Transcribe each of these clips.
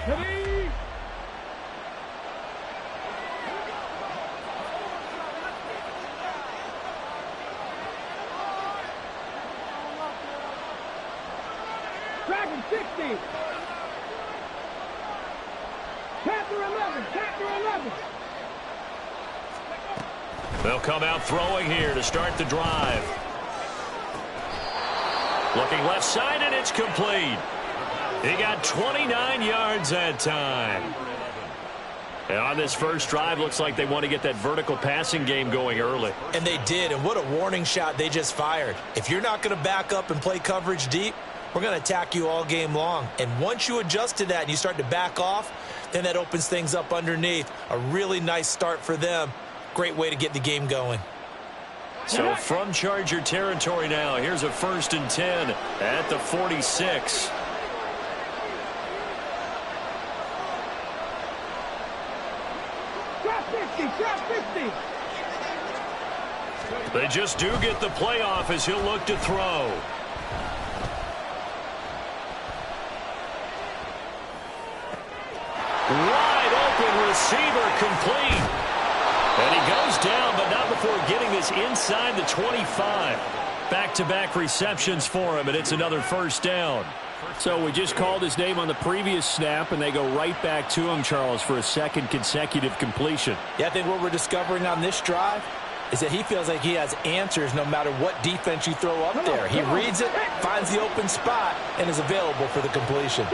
Ready? Dragon 60. Panther 11. Panther 11. They'll come out throwing here to start the drive. Looking left side, and it's complete. He got 29 yards that time. And on this first drive, looks like they want to get that vertical passing game going early. And they did, and what a warning shot they just fired. If you're not going to back up and play coverage deep, we're going to attack you all game long. And once you adjust to that and you start to back off, then that opens things up underneath. A really nice start for them. Great way to get the game going. So from Charger territory now, here's a 1st and 10 at the 46. Drop 50. Drop 50. They just do get the playoff as he'll look to throw. Wide open receiver complete. And he goes down, but not before getting this inside the 25. Back-to-back receptions for him, and it's another 1st down. So we just called his name on the previous snap, and they go right back to him, Charles, for a 2nd consecutive completion. Yeah, I think what we're discovering on this drive is that he feels like he has answers no matter what defense you throw up there. He reads it, finds the open spot, and is available for the completion.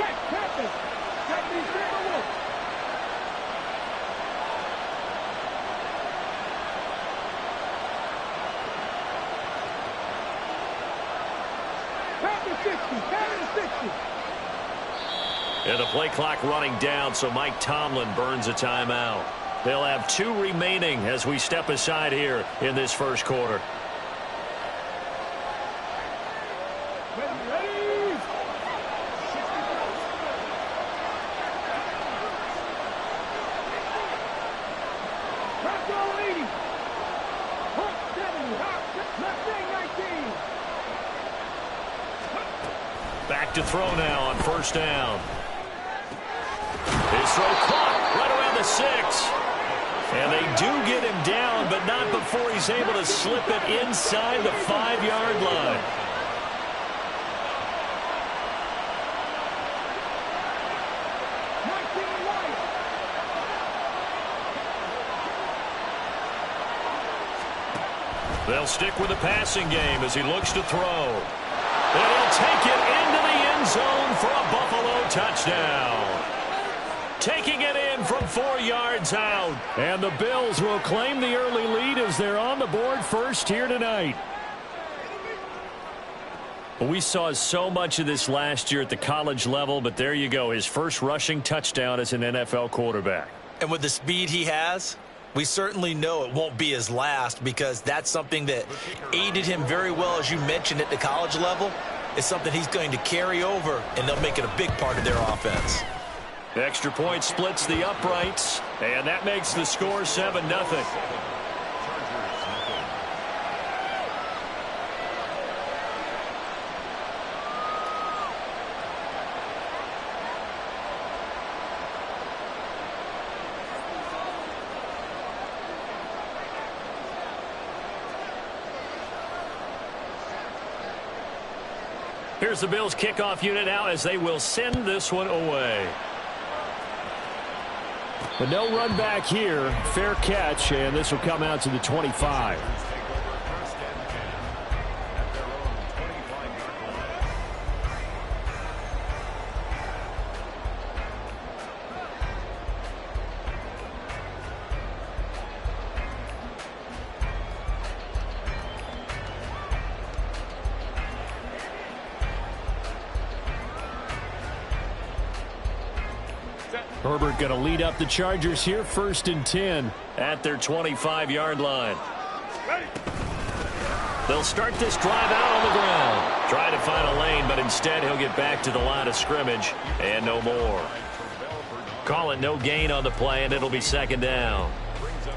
And the play clock running down, so Mike Tomlin burns a timeout. They'll have 2 remaining as we step aside here in this first quarter. Back to throw now on 1st down. His throw caught right around the 6. And they do get him down, but not before he's able to slip it inside the 5-yard line. They'll stick with the passing game as he looks to throw. And he'll take it into the end zone for a Buffalo touchdown. Taking it in from 4 yards out. And the Bills will claim the early lead as they're on the board first here tonight. We saw so much of this last year at the college level, but there you go. His first rushing touchdown as an NFL quarterback. And with the speed he has, we certainly know it won't be his last, because that's something that aided him very well, as you mentioned, at the college level. It's something he's going to carry over, and they'll make it a big part of their offense. The extra point splits the uprights, and that makes the score 7-0. Here's the Bills kickoff unit now as they will send this one away. But no run back here. Fair catch, and this will come out to the 25. Herbert going to lead up the Chargers here, 1st and 10. At their 25-yard line. They'll start this drive out on the ground. Try to find a lane, but instead he'll get back to the line of scrimmage and no more. Call it no gain on the play, and it'll be 2nd down.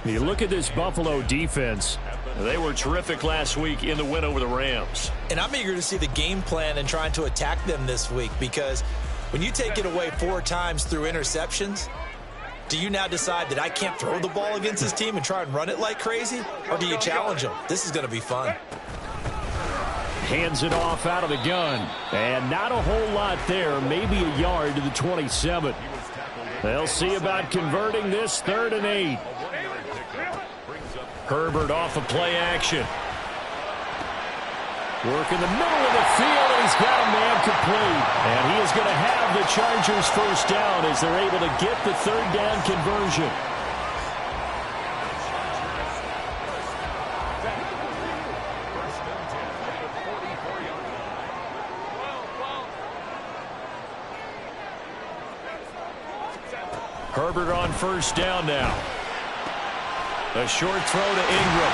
You look at this Buffalo defense. They were terrific last week in the win over the Rams. And I'm eager to see the game plan and trying to attack them this week, because When you take it away 4 times through interceptions, do you now decide that I can't throw the ball against this team and try and run it like crazy? Or do you challenge them? This is going to be fun. Hands it off out of the gun. And not a whole lot there. Maybe a yard to the 27. They'll see about converting this 3rd and 8. Herbert off of play action. Work in the middle of the field, and he's got a man complete. And he is going to have the Chargers first down as they're able to get the 3rd down conversion. Herbert on first down now. A short throw to Ingram.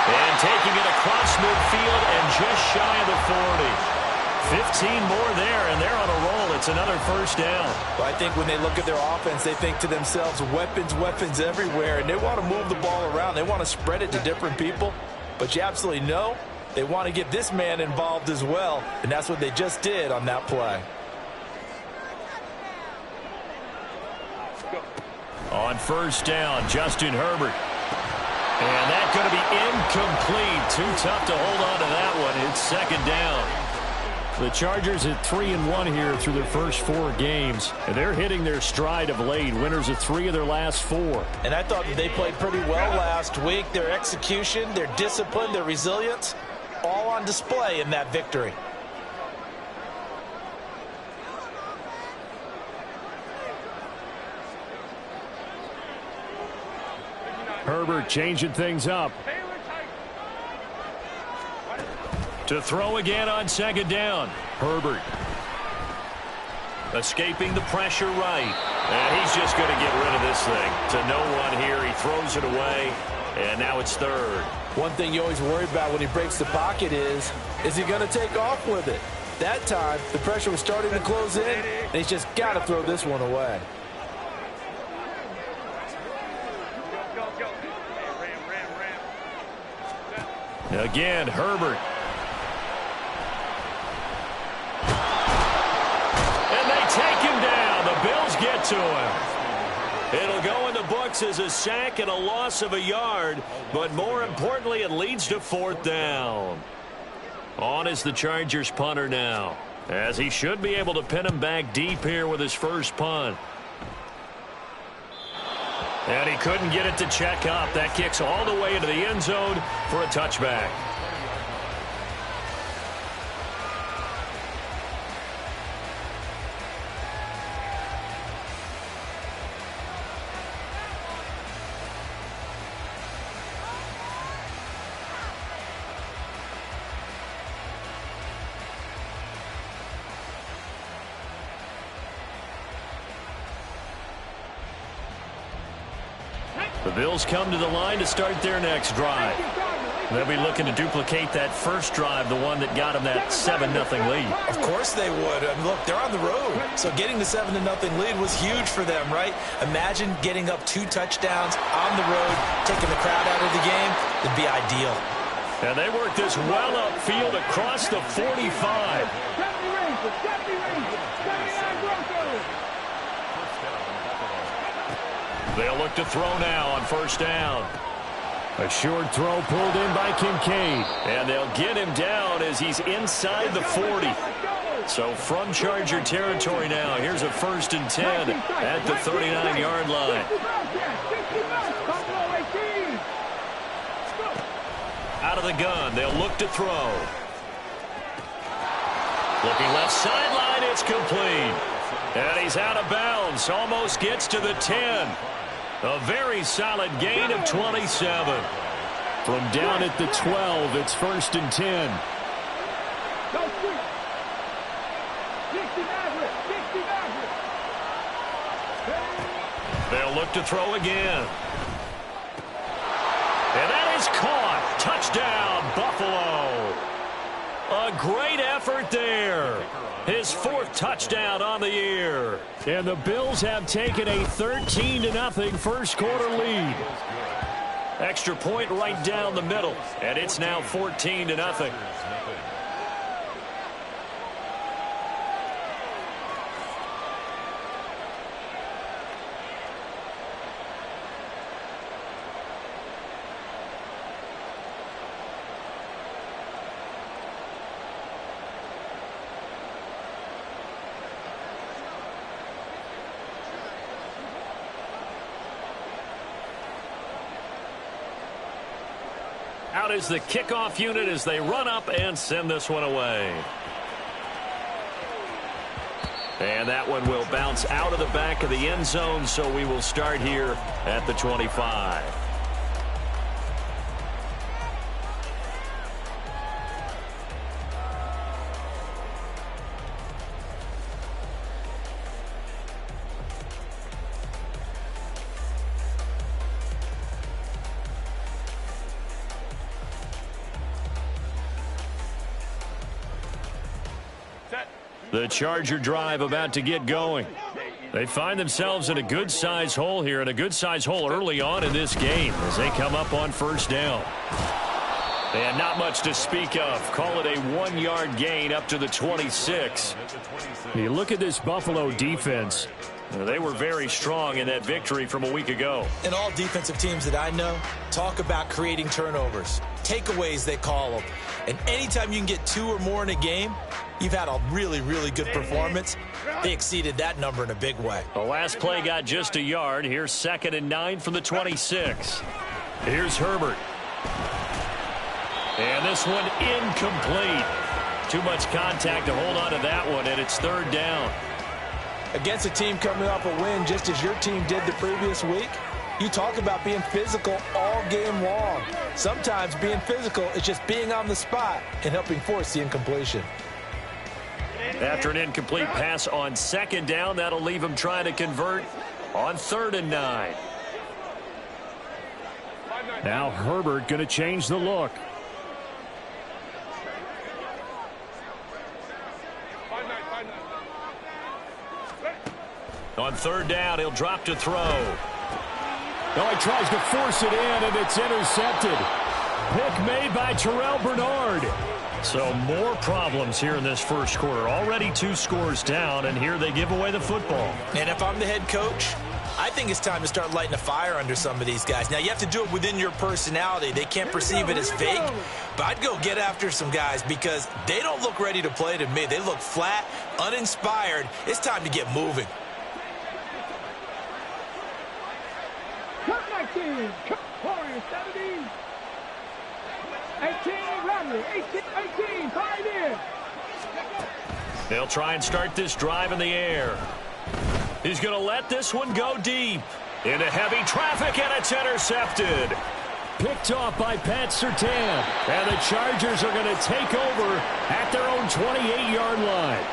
And taking it across midfield and just shy of the 40. 15 more there, and they're on a roll. It's another first down. Well, I think when they look at their offense, they think to themselves, weapons, weapons everywhere, and they want to move the ball around. They want to spread it to different people. But you absolutely know they want to get this man involved as well, and that's what they just did on that play. On first down, Justin Herbert. And that's going to be incomplete. Too tough to hold on to that one. It's 2nd down. The Chargers at 3-1 here through their first 4 games. And they're hitting their stride of late. Winners of 3 of their last 4. And I thought that they played pretty well last week. Their execution, their discipline, their resilience, all on display in that victory. Herbert changing things up. To throw again on 2nd down. Herbert. Escaping the pressure right. And he's just going to get rid of this thing. To no one here. He throws it away. And now it's 3rd. One thing you always worry about when he breaks the pocket is he going to take off with it? That time, the pressure was starting to close in, and he's just got to throw this one away. Again, Herbert. And they take him down. The Bills get to him. It'll go in the books as a sack and a loss of a yard, but more importantly, it leads to 4th down. On is the Chargers punter now, as he should be able to pin him back deep here with his first punt. And he couldn't get it to check up. That kicks all the way into the end zone for a touchback. The Bills come to the line to start their next drive. They'll be looking to duplicate that first drive, the one that got them that 7-0 lead. Of course they would. I mean, look, they're on the road. So getting the 7-0 lead was huge for them, right? Imagine getting up 2 touchdowns on the road, taking the crowd out of the game. It'd be ideal. And they work this well upfield across the 45. They'll look to throw now on first down. A short throw pulled in by Kincaid. And they'll get him down as he's inside the 40. So from Charger territory now, here's a 1st and 10 at the 39-yard line. Out of the gun, they'll look to throw. Looking left sideline, it's complete. And he's out of bounds, almost gets to the 10. A very solid gain of 27. From down at the 12, it's 1st and 10. They'll look to throw again. And that is caught. Touchdown, Buffalo. A great effort there. His 4th touchdown on the year. And the Bills have taken a 13-0 first quarter lead. Extra point right down the middle. And it's now 14-0. Out is the kickoff unit as they run up and send this one away. And that one will bounce out of the back of the end zone, so we will start here at the 25. The Charger drive about to get going. They find themselves in a good-sized hole here, and a good-sized hole early on in this game as they come up on first down. And not much to speak of. Call it a 1-yard gain up to the 26. You look at this Buffalo defense. They were very strong in that victory from a week ago. And all defensive teams that I know talk about creating turnovers. Takeaways, they call them. And anytime you can get 2 or more in a game, you've had a really, really good performance. They exceeded that number in a big way. The last play got just a yard. Here's 2nd and 9 from the 26. Here's Herbert. And this one incomplete. Too much contact to hold on to that one, and it's 3rd down. Against a team coming off a win just as your team did the previous week, you talk about being physical all game long. Sometimes being physical is just being on the spot and helping force the incompletion. After an incomplete pass on 2nd down, that'll leave him trying to convert on 3rd and 9. Now Herbert going to change the look. On 3rd down, he'll drop to throw. Oh, he tries to force it in, and it's intercepted. Pick made by Terrell Bernard. So more problems here in this first quarter. Already 2 scores down, and here they give away the football. And if I'm the head coach, I think it's time to start lighting a fire under some of these guys. Now, you have to do it within your personality. They can't perceive it as fake, but I'd go get after some guys because they don't look ready to play to me. They look flat, uninspired. It's time to get moving. Cut 19. Cut Warriors 17. 18, Ramley. 18, Pioneer. They'll try and start this drive in the air. He's going to let this one go deep. Into heavy traffic, and it's intercepted. Picked off by Pat Surtain. And the Chargers are going to take over at their own 28-yard line.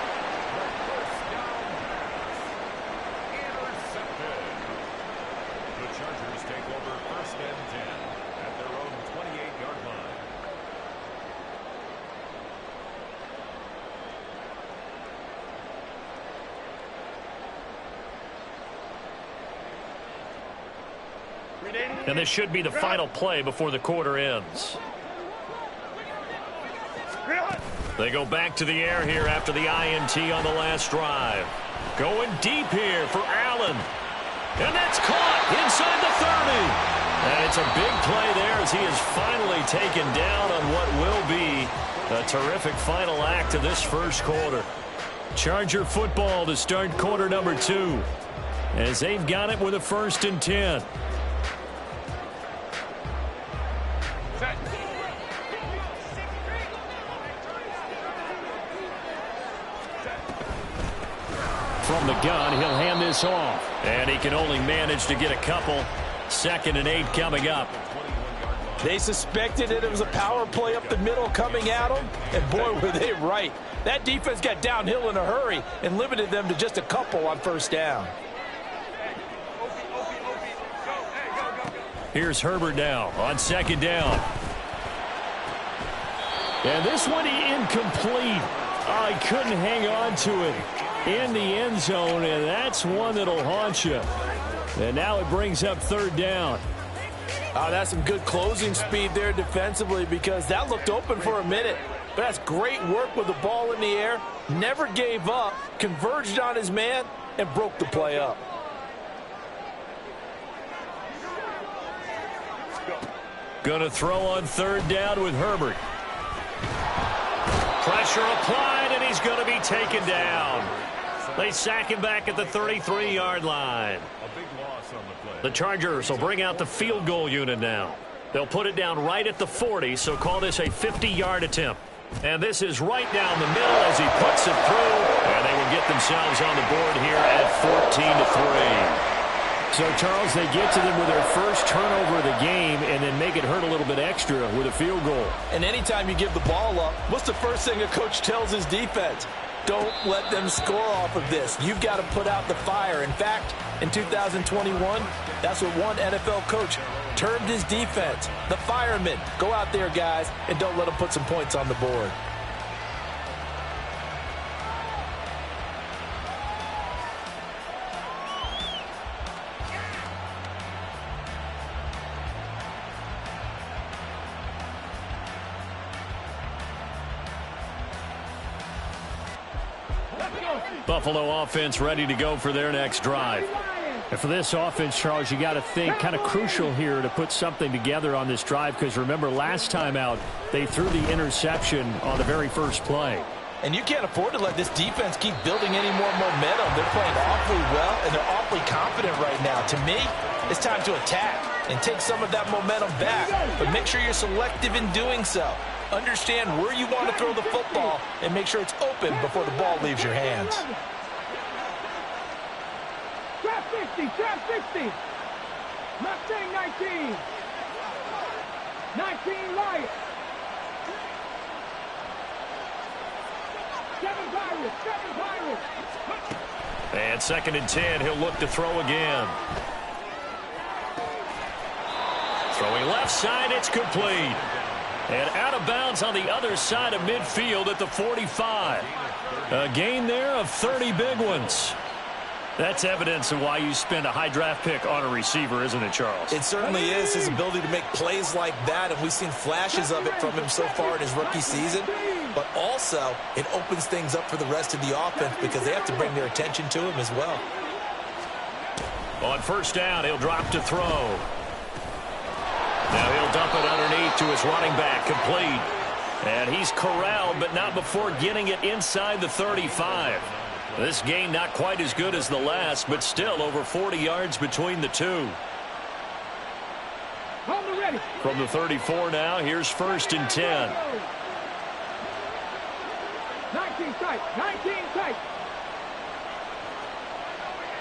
And this should be the final play before the quarter ends. They go back to the air here after the INT on the last drive. Going deep here for Allen. And that's caught inside the 30. And it's a big play there as he is finally taken down on what will be a terrific final act of this first quarter. Charger football to start quarter number 2 as they've got it with a 1st and 10. From the gun, he'll hand this off. And he can only manage to get a couple. 2nd and 8 coming up. They suspected it was a power play up the middle coming at them, and boy, were they right. That defense got downhill in a hurry and limited them to just a couple on 1st down. Here's Herbert now on 2nd down. And this one incomplete. Oh, he couldn't hang on to it in the end zone, and that's one that'll haunt you. And now it brings up 3rd down. Oh, that's some good closing speed there defensively because that looked open for a minute. But that's great work with the ball in the air. Never gave up, converged on his man, and broke the play up. Gonna throw on 3rd down with Herbert. Pressure applied, and he's going to be taken down. They sack him back at the 33-yard line. The Chargers will bring out the field goal unit now. They'll put it down right at the 40, so call this a 50-yard attempt. And this is right down the middle as he puts it through. And they will get themselves on the board here at 14-3. So, Charles, they get to them with their first turnover of the game and then make it hurt a little bit extra with a field goal. And anytime you give the ball up, what's the first thing a coach tells his defense? Don't let them score off of this. You've got to put out the fire. In fact, in 2021, that's what one NFL coach termed his defense, the firemen. Go out there, guys, and don't let them put some points on the board. Buffalo offense ready to go for their next drive. And for this offense, Charles, you got to think kind of crucial here to put something together on this drive, because remember last time out they threw the interception on the very first play. And you can't afford to let this defense keep building any more momentum. They're playing awfully well, and they're awfully confident right now. To me, it's time to attack and take some of that momentum back. But make sure you're selective in doing so. Understand where you want to throw the football and make sure it's open before the ball leaves your hands. Trap 60, trap 60. Mustang 19. 19 Lions. 7 Pirates, 7 Pirates. And 2nd and 10, he'll look to throw again. Throwing left side, it's complete. And out of bounds on the other side of midfield at the 45. A gain there of 30 big ones. That's evidence of why you spend a high draft pick on a receiver, isn't it, Charles? It certainly is, his ability to make plays like that, and we've seen flashes of it from him so far in his rookie season. But also, it opens things up for the rest of the offense because they have to bring their attention to him as well. On first down, he'll drop to throw. Now he'll dump it underneath to his running back, complete. And he's corralled, but not before getting it inside the 35. This game not quite as good as the last, but still over 40 yards between the two. From the 34 now, here's 1st and 10. 19 tight, 19 tight.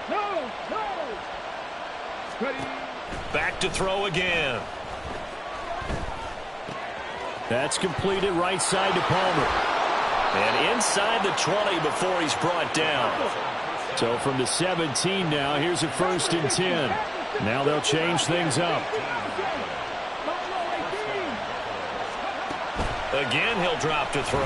No. Ready. Back to throw again. That's completed right side to Palmer. And inside the 20 before he's brought down. So from the 17 now, here's a 1st and 10. Now they'll change things up. Again, he'll drop to throw.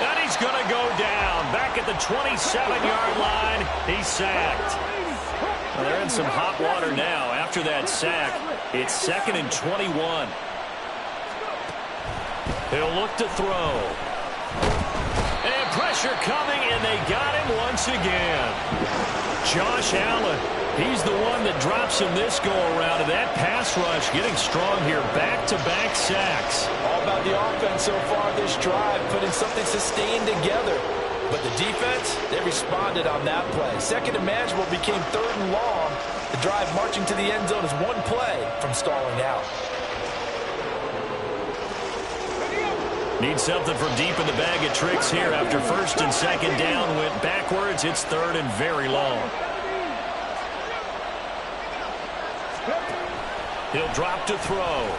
And he's going to go down. Back at the 27-yard line, he's sacked. Well, they're in some hot water now. After that sack, it's 2nd and 21. He'll look to throw. And pressure coming, and they got him once again. Josh Allen, he's the one that drops him this go-around. And that pass rush getting strong here. Back-to-back sacks. All about the offense so far this drive, putting something sustained together. But the defense, they responded on that play. 2nd and manageable became 3rd and long. The drive marching to the end zone is one play from stalling out. Need something from deep in the bag of tricks here after 1st and 2nd down. Went backwards. It's 3rd and very long. He'll drop to throw.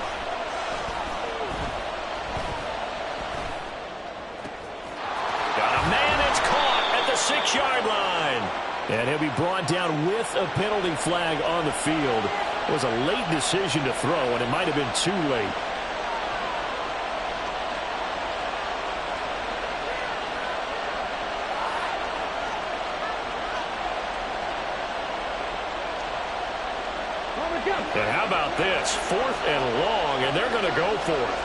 Got a man that's caught at the 6-yard line. And he'll be brought down with a penalty flag on the field. It was a late decision to throw, and it might have been too late. And how about this? 4th and long, and they're going to go for it.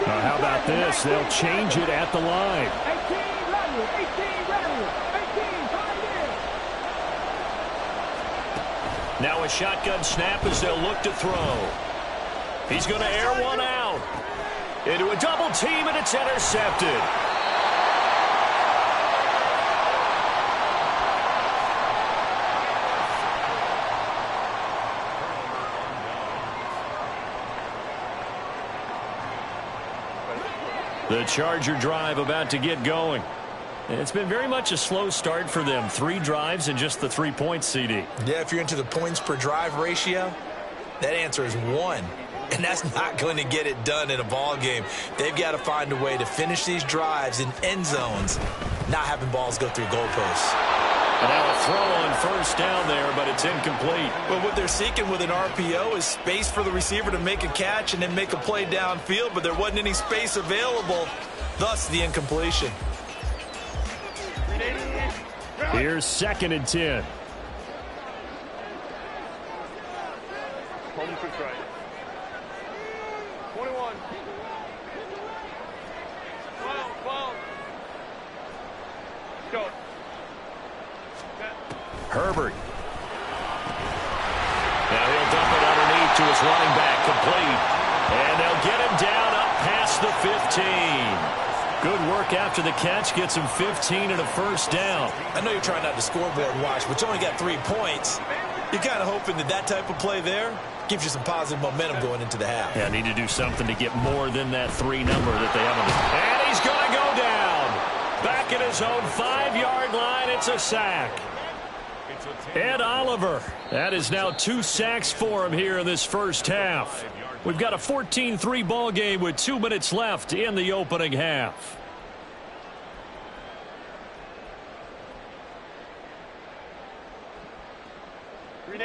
Now, how about this? They'll change it at the line. 18 ready, 18 5 Now a shotgun snap as they'll look to throw. He's going to air one out. into a double team, and it's intercepted. The Charger drive about to get going. It's been very much a slow start for them. 3 drives and just the 3 points, CD. Yeah, if you're into the points per drive ratio, that answer is 1. And that's not going to get it done in a ball game. They've got to find a way to finish these drives in end zones, not having balls go through goalposts. And now a throw on first down there, but it's incomplete. Well, what they're seeking with an RPO is space for the receiver to make a catch and then make a play downfield, but there wasn't any space available, thus the incompletion. Here's 2nd and 10. Home quick right. 21. 12. Go. Herbert. Now he'll dump it underneath to his running back, complete. And they'll get him down up past the 15. Good work after the catch. Gets him 15 and a first down. I know you're trying not to scoreboard watch, but you only got 3 points. You're kind of hoping that that type of play there gives you some positive momentum going into the half. Yeah, need to do something to get more than that 3 number that they have on the... And he's going to go down. Back at his own 5-yard line. It's a sack. Ed Oliver. That is now 2 sacks for him here in this first half. We've got a 14-3 ball game with 2 minutes left in the opening half.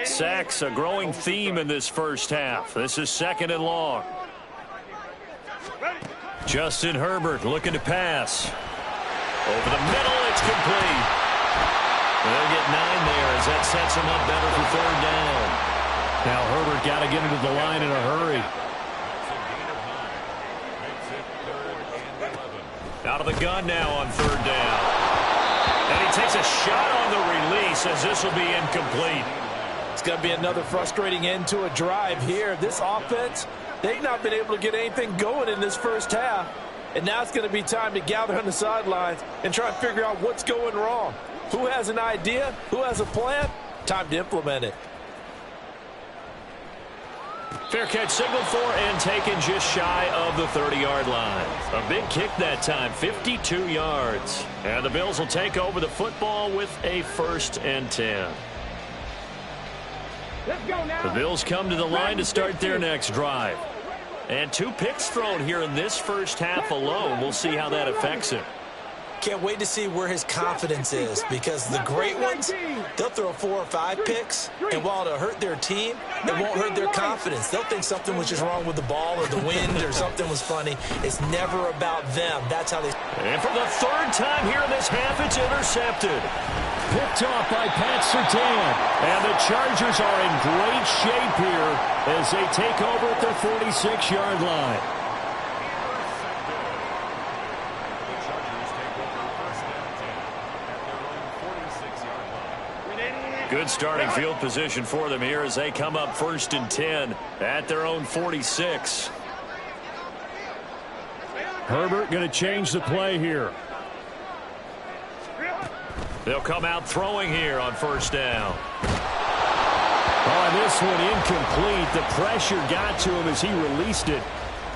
Sacks, a growing theme in this first half. This is 2nd and long. Justin Herbert looking to pass. Over the middle, it's complete. They'll get 9 there as that sets him up better for 3rd down. Now Herbert got to get into the line in a hurry. Out of the gun now on 3rd down. And he takes a shot on the release as this will be incomplete. It's going to be another frustrating end to a drive here. This offense, they've not been able to get anything going in this first half. And now it's going to be time to gather on the sidelines and try and figure out what's going wrong. Who has an idea? Who has a plan? Time to implement it. Fair catch signaled for and taken just shy of the 30-yard line. A big kick that time, 52 yards. And the Bills will take over the football with a 1st and 10. Let's go now. The Bills come to the line to start their next drive. And 2 picks thrown here in this first half alone. We'll see how that affects him. Can't wait to see where his confidence is, because the great ones, they'll throw 4 or 5 picks, and while it'll hurt their team, it won't hurt their confidence. They'll think something was just wrong with the ball or the wind or something was funny. It's never about them. That's how they... And for the 3rd time here in this half, it's intercepted. Picked off by Pat Surtain. And the Chargers are in great shape here as they take over at their 46-yard line. Good starting field position for them here as they come up 1st and 10 at their own 46. Herbert going to change the play here. They'll come out throwing here on 1st down. Oh, this one incomplete. The pressure got to him as he released it.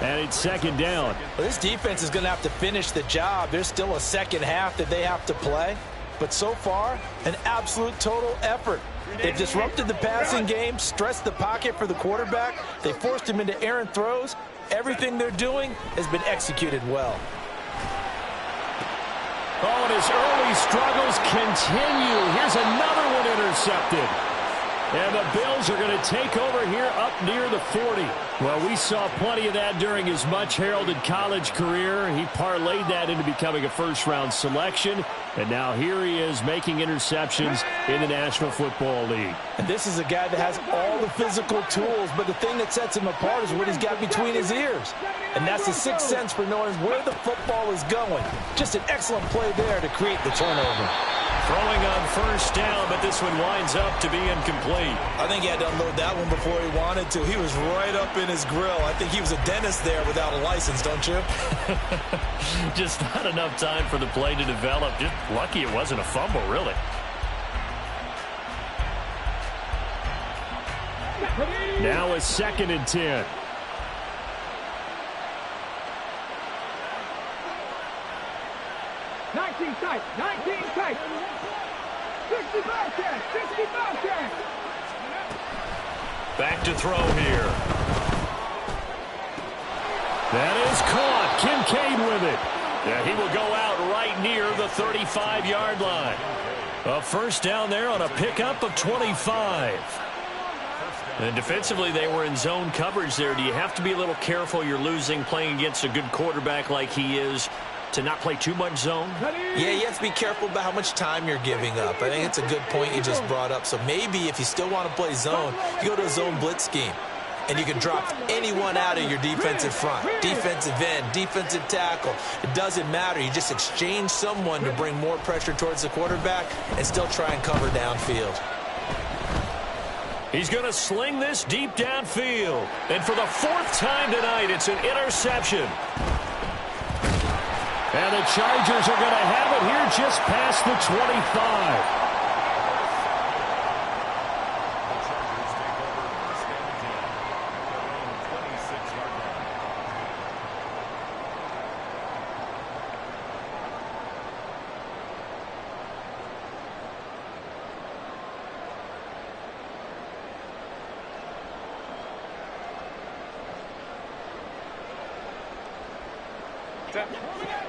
And it's 2nd down. Well, this defense is going to have to finish the job. There's still a second half that they have to play. But so far, an absolute total effort. They've disrupted the passing game, stressed the pocket for the quarterback. They forced him into errant throws. Everything they're doing has been executed well. Oh, and his early struggles continue. Here's another one intercepted. And the Bills are going to take over here up near the 40. Well, we saw plenty of that during his much-heralded college career. He parlayed that into becoming a first-round selection. And now here he is making interceptions in the National Football League. And this is a guy that has all the physical tools, but the thing that sets him apart is what he's got between his ears. And that's the sixth sense for knowing where the football is going. Just an excellent play there to create the turnover. Throwing on 1st down, but this one winds up to be incomplete. incomplete. I think he had to unload that one before he wanted to. He was right up in his grill. I think he was a dentist there without a license, don't you? Just not enough time for the play to develop. Just lucky it wasn't a fumble, really. Now a 2nd and 10. Tight, 19 tight. 65 10, 65 10. Back to throw here. That is caught. Kincaid with it. Yeah, he will go out right near the 35-yard line. A first down there on a pickup of 25. And defensively, they were in zone coverage there. Do you have to be a little careful? You're losing playing against a good quarterback like he is, to not play too much zone? Yeah, you have to be careful about how much time you're giving up. I think it's a good point you just brought up. So maybe if you still want to play zone, you go to a zone blitz scheme. And you can drop anyone out of your defensive front. Defensive end, defensive tackle. It doesn't matter. You just exchange someone to bring more pressure towards the quarterback and still try and cover downfield. He's going to sling this deep downfield. And for the 4th time tonight, it's an interception. And the Chargers are going to have it here just past the 25.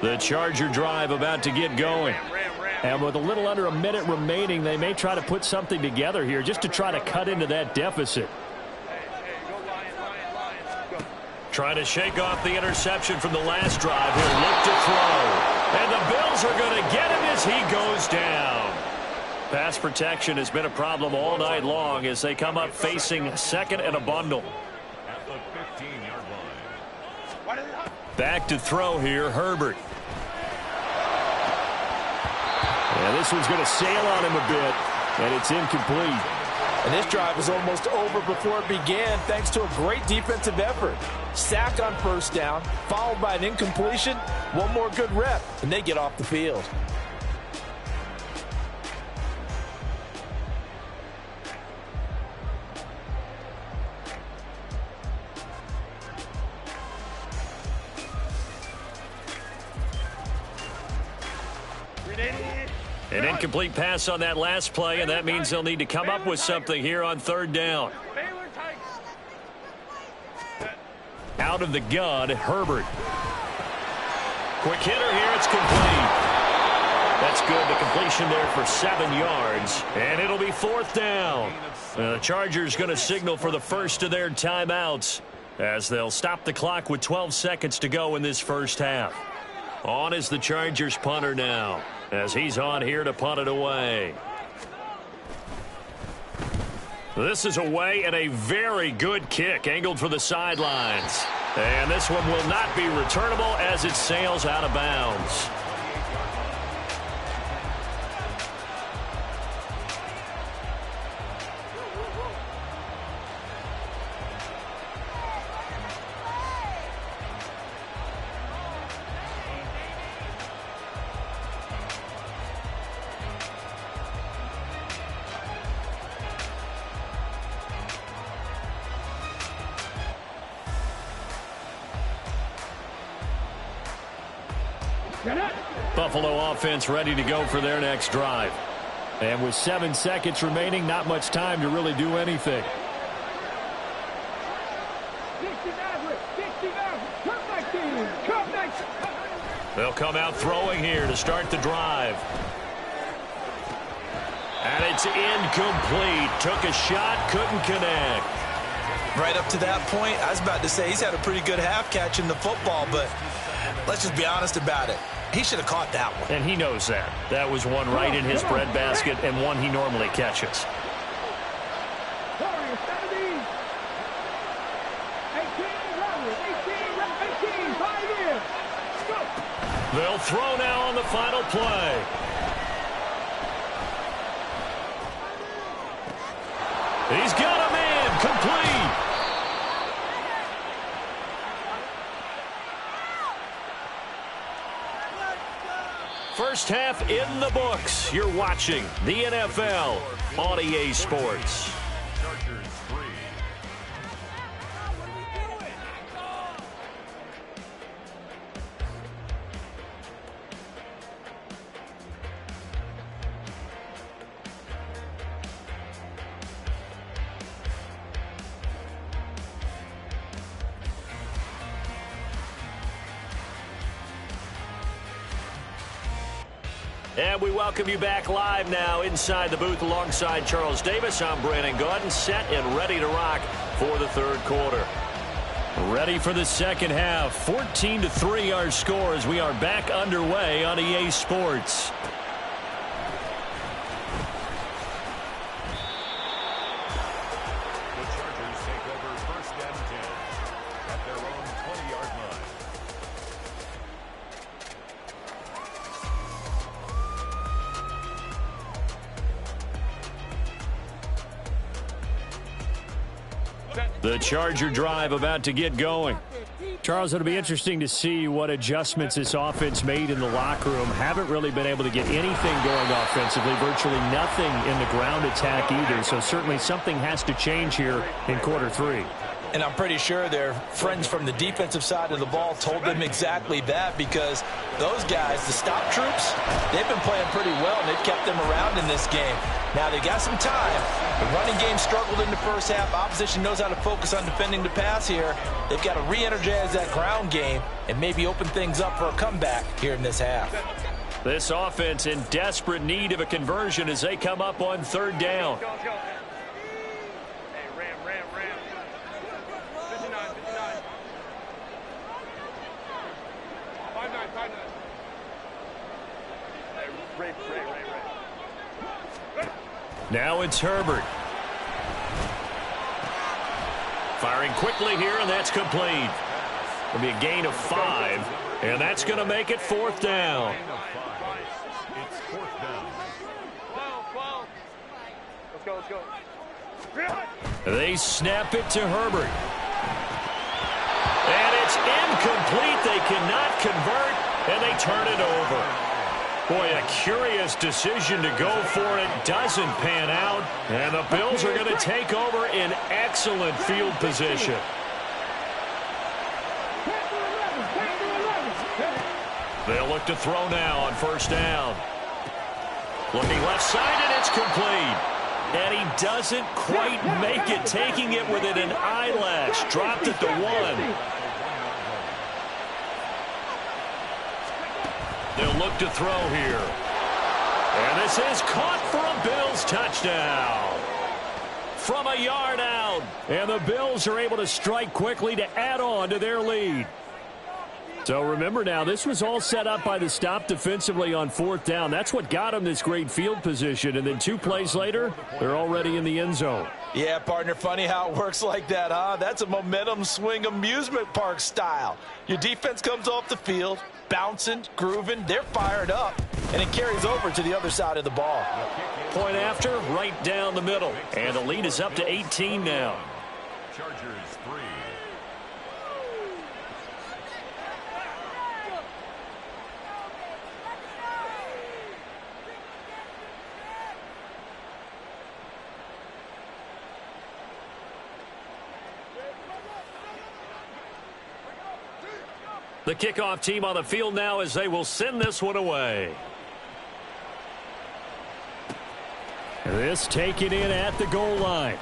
The Charger drive about to get going. And with a little under a minute remaining, they may try to put something together here just to try to cut into that deficit. Trying to shake off the interception from the last drive. He'll look to throw. And the Bills are going to get him as he goes down. Pass protection has been a problem all night long as they come up facing 2nd and a bundle. At the 15-yard line. Back to throw here, Herbert. And this one's going to sail on him a bit, and it's incomplete. And this drive was almost over before it began thanks to a great defensive effort. Sack on first down, followed by an incompletion, one more good rep, and they get off the field. An incomplete pass on that last play, and that means they'll need to come up with something here on 3rd down. Out of the gun, Herbert. Quick hitter here, it's complete. That's good, the completion there for 7 yards, and it'll be 4th down. The Chargers going to signal for the first of their timeouts as they'll stop the clock with 12 seconds to go in this first half. On is the Chargers punter now, as he's on here to punt it away. This is away and a very good kick angled for the sidelines. And this one will not be returnable as it sails out of bounds. Buffalo offense ready to go for their next drive. And with 7 seconds remaining, not much time to really do anything. They'll come out throwing here to start the drive. And it's incomplete. Took a shot, couldn't connect. Right up to that point, I was about to say he's had a pretty good half catching the football, but let's just be honest about it. He should have caught that one. And he knows that. That was one right in his breadbasket and one he normally catches. They'll throw now on the final play. First half in the books. You're watching the NFL on EA Sports. And we welcome you back live now inside the booth alongside Charles Davis. I'm Brandon Gaudin, set and ready to rock for the third quarter. Ready for the second half. 14-3 our score as we are back underway on EA Sports. The Chargers take over first and 10 at their own 20-yard line. The Charger drive about to get going. Charles, it'll be interesting to see what adjustments this offense made in the locker room. Haven't really been able to get anything going offensively, virtually nothing in the ground attack either. So certainly something has to change here in quarter three. And I'm pretty sure their friends from the defensive side of the ball told them exactly that, because those guys, the stop troops, they've been playing pretty well, and they've kept them around in this game. Now, they got some time. The running game struggled in the first half. Opposition knows how to focus on defending the pass here. They've got to re-energize that ground game and maybe open things up for a comeback here in this half. This offense in desperate need of a conversion as they come up on third down. Now it's Herbert. Firing quickly here, and that's complete. It'll be a gain of 5, and that's going to make it fourth down. It's fourth down. Let's go. They snap it to Herbert. And it's incomplete. They cannot convert, and they turn it over. Boy, a curious decision to go for it. Doesn't pan out. And the Bills are going to take over in excellent field position. They'll look to throw now on first down. Looking left side, and it's complete. And he doesn't quite make it, taking it within an eyelash. Dropped at the 1. They'll look to throw here. And this is caught for a Bills touchdown. From a yard out. And the Bills are able to strike quickly to add on to their lead. So remember now, this was all set up by the stop defensively on fourth down. That's what got them this great field position. And then 2 plays later, they're already in the end zone. Yeah, partner, funny how it works like that, huh? That's a momentum swing amusement park style. Your defense comes off the field, bouncing, grooving, they're fired up, and it carries over to the other side of the ball. Point after, right down the middle. And the lead is up to 18 now. Chargers 3. The kickoff team on the field now as they will send this one away. This taken in at the goal line.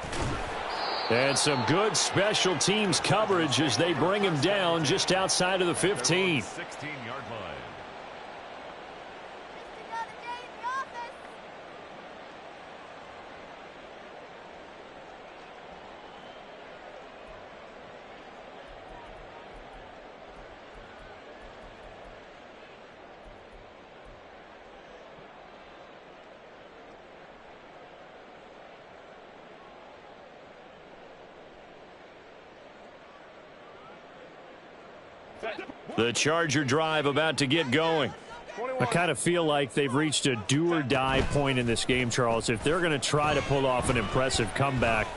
And some good special teams coverage as they bring him down just outside of the 15. 16-yard line. The Charger drive about to get going. I kind of feel like they've reached a do-or-die point in this game, Charles. If they're going to try to pull off an impressive comeback,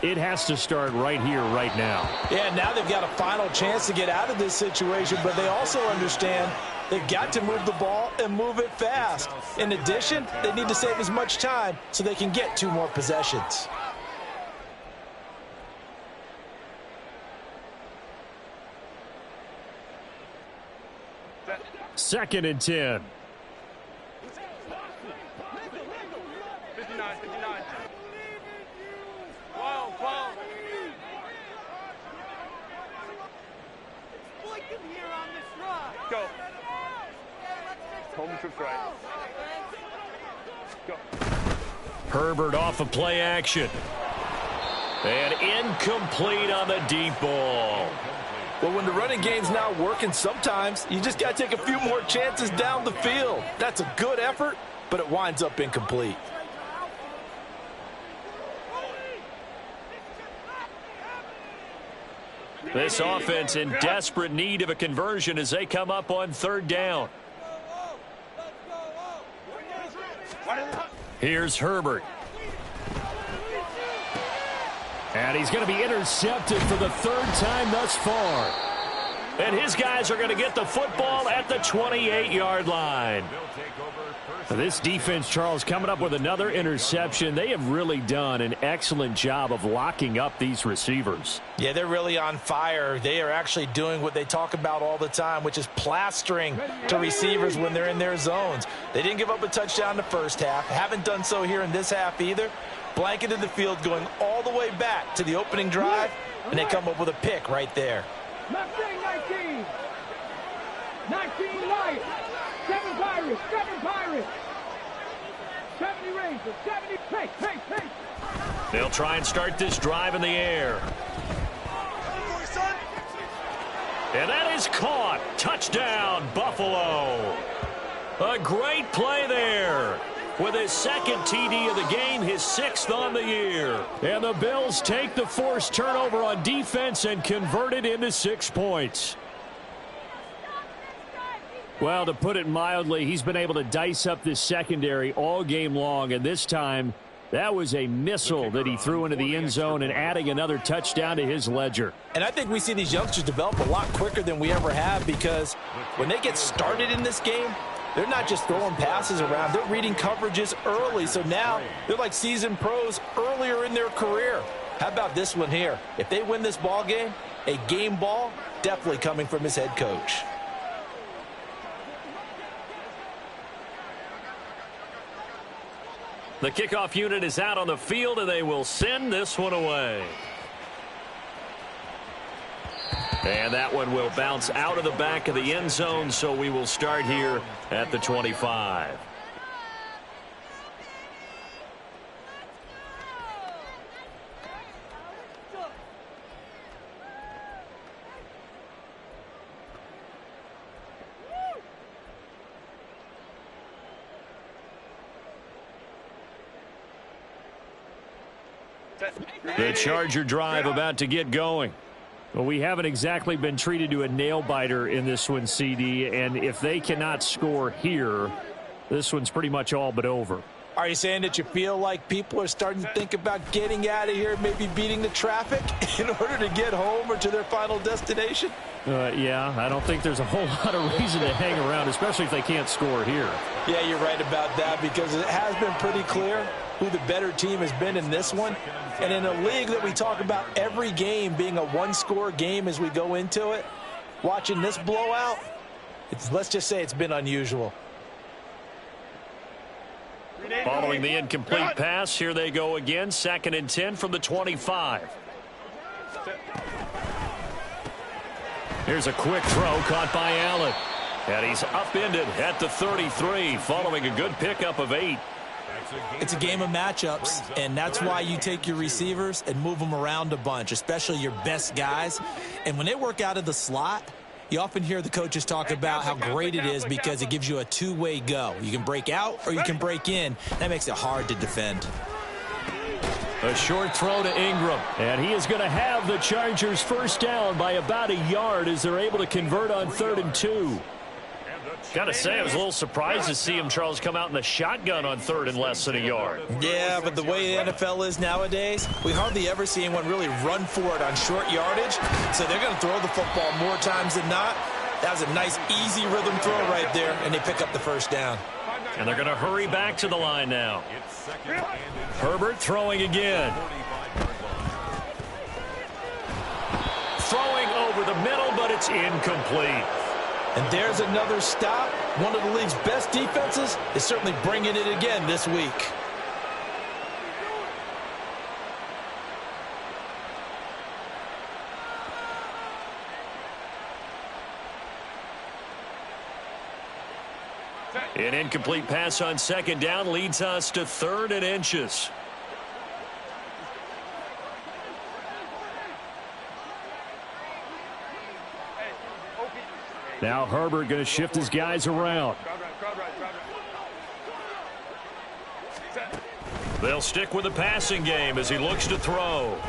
It has to start right here, right now. Yeah, now they've got a final chance to get out of this situation, but they also understand they've got to move the ball and move it fast. In addition, they need to save as much time so they can get 2 more possessions. Second and 10. 59, 59. Go. Home trip's right. Go. Herbert off of play action. And incomplete on the deep ball. Well, when the running game's not working, sometimes you just got to take a few more chances down the field. That's a good effort, but it winds up incomplete. This offense in desperate need of a conversion as they come up on 3rd down. Here's Herbert. And he's going to be intercepted for the 3rd time thus far. And his guys are going to get the football at the 28-yard line. This defense, Charles, coming up with another interception. They have really done an excellent job of locking up these receivers. Yeah, they're really on fire. They are actually doing what they talk about all the time, which is plastering to receivers when they're in their zones. They didn't give up a touchdown in the first half. Haven't done so here in this half either. Blanketed the field going all the way back to the opening drive, and they come up with a pick right there. Mustang 19. 19 Lions. 7 Pirates. 7 Pirates. 70 Rangers. 70. Pace. They'll try and start this drive in the air. And that is caught. Touchdown, Buffalo. A great play there. With his 2nd TD of the game, his 6th on the year. And the Bills take the forced turnover on defense and convert it into 6 points. Well, to put it mildly, he's been able to dice up this secondary all game long, and this time that was a missile that he threw into the end zone and adding another touchdown to his ledger. And I think we see these youngsters develop a lot quicker than we ever have, because when they get started in this game, they're not just throwing passes around. They're reading coverages early. So now they're like seasoned pros earlier in their career. How about this one here? If they win this ball game, a game ball definitely coming from his head coach. The kickoff unit is out on the field, and they will send this one away. And that one will bounce out of the back of the end zone, so we will start here at the 25. The Charger drive about to get going. Well, we haven't exactly been treated to a nail-biter in this one, CD, and if they cannot score here, this one's pretty much all but over. Are you saying that you feel like people are starting to think about getting out of here, maybe beating the traffic in order to get home or to their final destination? Yeah, I don't think there's a whole lot of reason to hang around, especially if they can't score here. Yeah, you're right about that, because it has been pretty clear who the better team has been in this one. And in a league that we talk about every game being a one-score game as we go into it, watching this blowout, let's just say it's been unusual. Following the incomplete pass, here they go again. 2nd and 10 from the 25. Here's a quick throw caught by Allen. And he's upended at the 33 following a good pickup of 8. It's a game of matchups, and that's why you take your receivers and move them around a bunch, especially your best guys. And when they work out of the slot, you often hear the coaches talk about how great it is because it gives you a two-way go. You can break out or you can break in. That makes it hard to defend. A short throw to Ingram. And he is going to have the Chargers first down by about a yard as they're able to convert on 3rd and 2. Got to say, I was a little surprised to see him, Charles, come out in the shotgun on 3rd and less than a yard. Yeah, but the way the NFL is nowadays, we hardly ever see anyone really run for it on short yardage. So they're going to throw the football more times than not. That was a nice, easy rhythm throw right there, and they pick up the first down. And they're going to hurry back to the line now. Herbert throwing again. Throwing over the middle, but it's incomplete. And there's another stop. One of the league's best defenses is certainly bringing it again this week. An incomplete pass on 2nd down leads us to 3rd and inches. Now Herbert going to shift his guys around. They'll stick with the passing game as he looks to throw.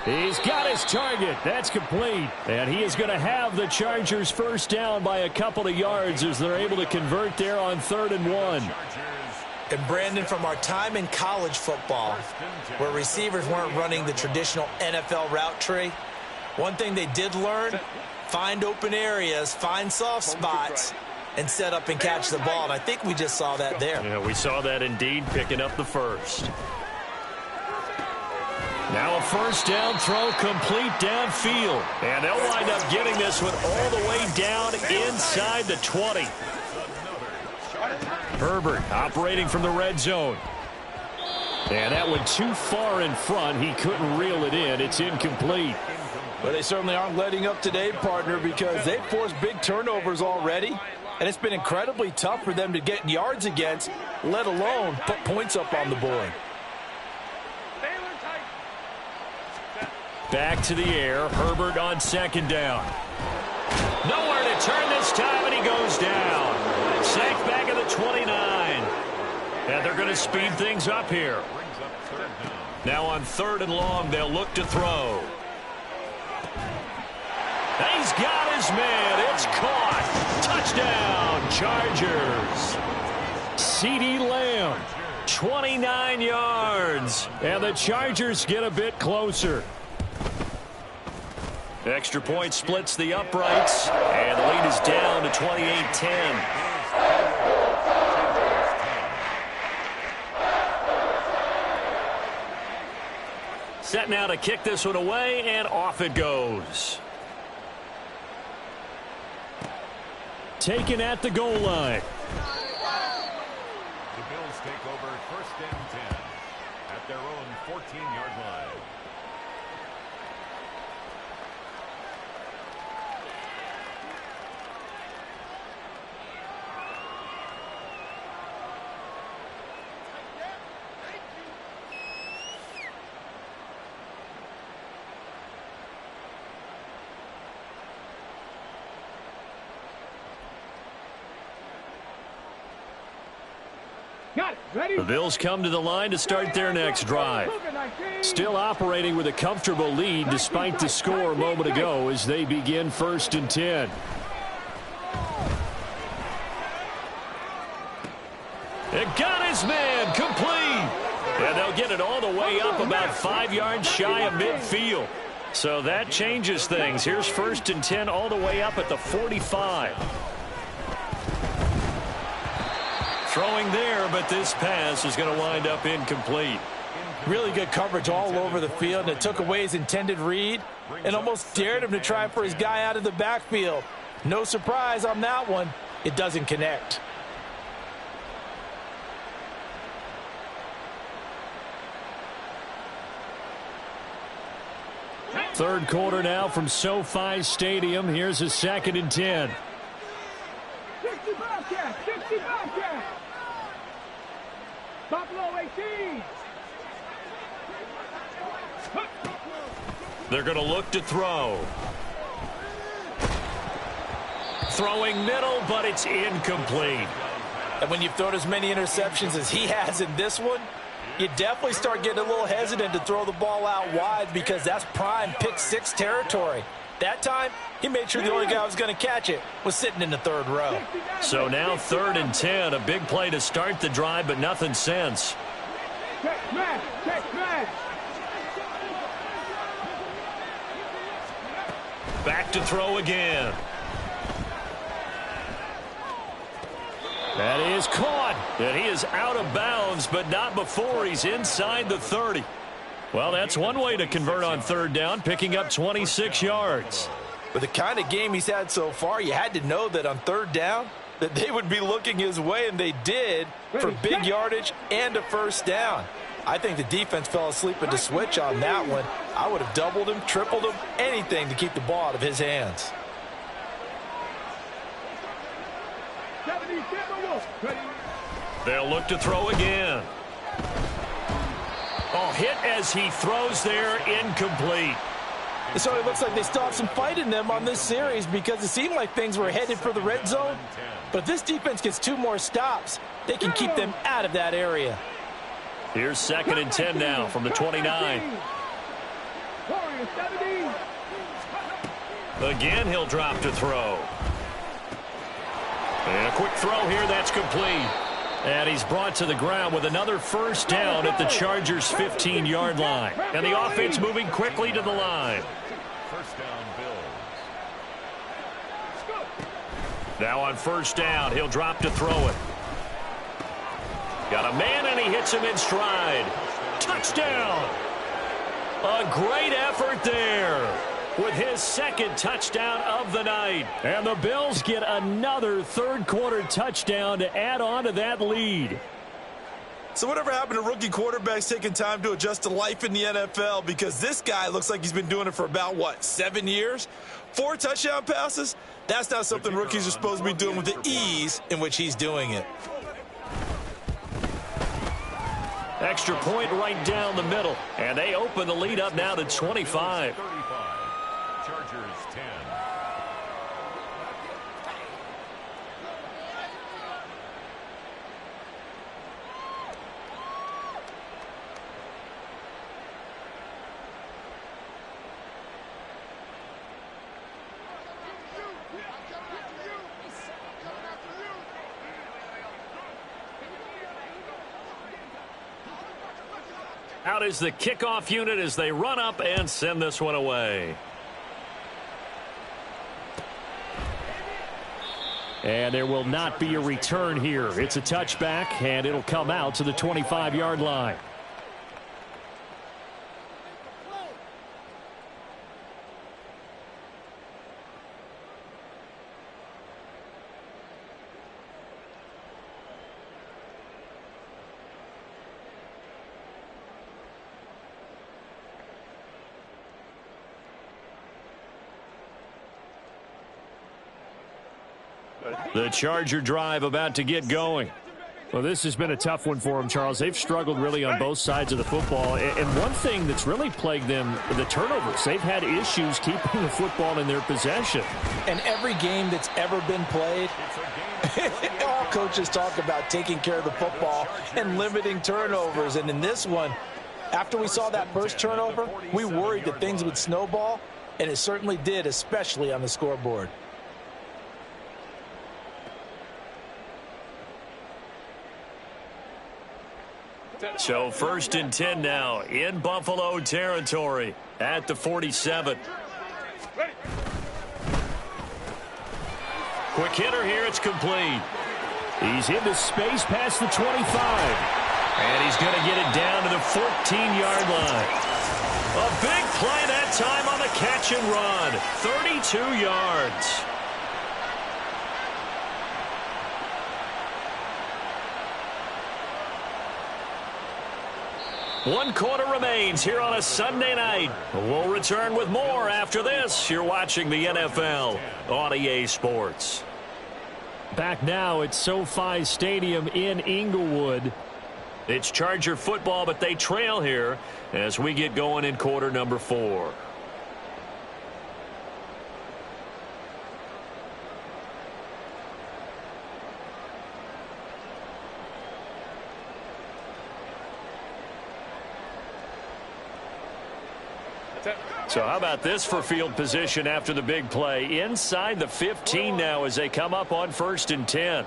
He's got his target. That's complete. And he is going to have the Chargers first down by a couple of yards as they're able to convert there on 3rd and 1. And Brandon, from our time in college football, where receivers weren't running the traditional NFL route tree, one thing they did learn, find open areas, find soft spots, and set up and catch the ball. And I think we just saw that there. Yeah, we saw that indeed, picking up the first. Now a first down throw complete downfield. And they'll wind up getting this one all the way down inside the 20. Herbert operating from the red zone. And that one too far in front. He couldn't reel it in. It's incomplete. Well, they certainly aren't letting up today, partner, because they've forced big turnovers already. And it's been incredibly tough for them to get yards against, let alone put points up on the board. Back to the air. Herbert on 2nd down. Nowhere to turn this time, and he goes down. Sacked back at the 29. And they're going to speed things up here. Now on 3rd and long, they'll look to throw. He's got his man. It's caught. Touchdown, Chargers. CeeDee Lamb, 29 yards. And the Chargers get a bit closer. Extra point splits the uprights, and the lead is down to 28-10. Set now to kick this one away, and off it goes. Taken at the goal line. The Bills take over 1st and 10 at their own 14-yard line. Got it. Ready? The Bills come to the line to start their next drive. Still operating with a comfortable lead despite the score a moment ago as they begin 1st and 10. It got his man complete. And they'll get it all the way up about 5 yards shy of midfield. So that changes things. Here's 1st and 10 all the way up at the 45. Throwing there, but this pass is going to wind up incomplete. Really good coverage all over the field, and it took away his intended read and almost dared him to try for his guy out of the backfield. No surprise on that one. It doesn't connect. Third quarter now from SoFi Stadium. Here's a 2nd and 10. 65 catch, 65 catch. Buffalo 18. They're going to look to throw. Throwing middle, but it's incomplete. And when you've thrown as many interceptions as he has in this one, you definitely start getting a little hesitant to throw the ball out wide because that's prime pick six territory. That time, he made sure the only guy who was going to catch it was sitting in the third row. So now 3rd and 10, a big play to start the drive, but nothing since. Check man. Back to throw again. That is caught. And he is out of bounds, but not before he's inside the 30. Well, that's one way to convert on 3rd down, picking up 26 yards. With the kind of game he's had so far, you had to know that on 3rd down that they would be looking his way, and they did for big yardage and a first down. I think the defense fell asleep at the switch on that one. I would have doubled him, tripled him, anything to keep the ball out of his hands. They'll look to throw again. Oh, hit as he throws there, incomplete. So it looks like they still have some fight in them on this series because it seemed like things were headed for the red zone. But if this defense gets 2 more stops, they can keep them out of that area. Here's 2nd and 10 now from the 29. Again, he'll drop to throw. And a quick throw here, that's complete. And he's brought to the ground with another first down at the Chargers' 15-yard line. And the offense moving quickly to the line. First down, Bills. Now on first down, he'll drop to throw it. Got a man, and he hits him in stride. Touchdown! A great effort there with his 2nd touchdown of the night. And the Bills get another third-quarter touchdown to add on to that lead. So whatever happened to rookie quarterbacks taking time to adjust to life in the NFL? Because this guy looks like he's been doing it for about, 7 years? 4 touchdown passes? That's not something rookies are supposed to be doing with the ease in which he's doing it. Extra point right down the middle. And they open the lead up now to 25. Chargers 10. Out is the kickoff unit as they run up and send this one away. And there will not be a return here. It's a touchback, and it'll come out to the 25-yard line. The Charger drive about to get going. Well, this has been a tough one for them, Charles. They've struggled really on both sides of the football. And one thing that's really plagued them, the turnovers. They've had issues keeping the football in their possession. And every game that's ever been played, all coaches talk about taking care of the football and limiting turnovers. And in this one, after we saw that first turnover, we worried that things would snowball, and it certainly did, especially on the scoreboard. So 1st and 10 now in Buffalo territory at the 47. Quick hitter here, it's complete. He's into space past the 25. And he's going to get it down to the 14-yard line. A big play that time on the catch and run. 32 yards. One quarter remains here on a Sunday night. We'll return with more after this. You're watching the NFL on EA Sports. Back now at SoFi Stadium in Inglewood. It's Charger football, but they trail here as we get going in quarter number 4. So how about this for field position after the big play? Inside the 15 now as they come up on 1st and 10.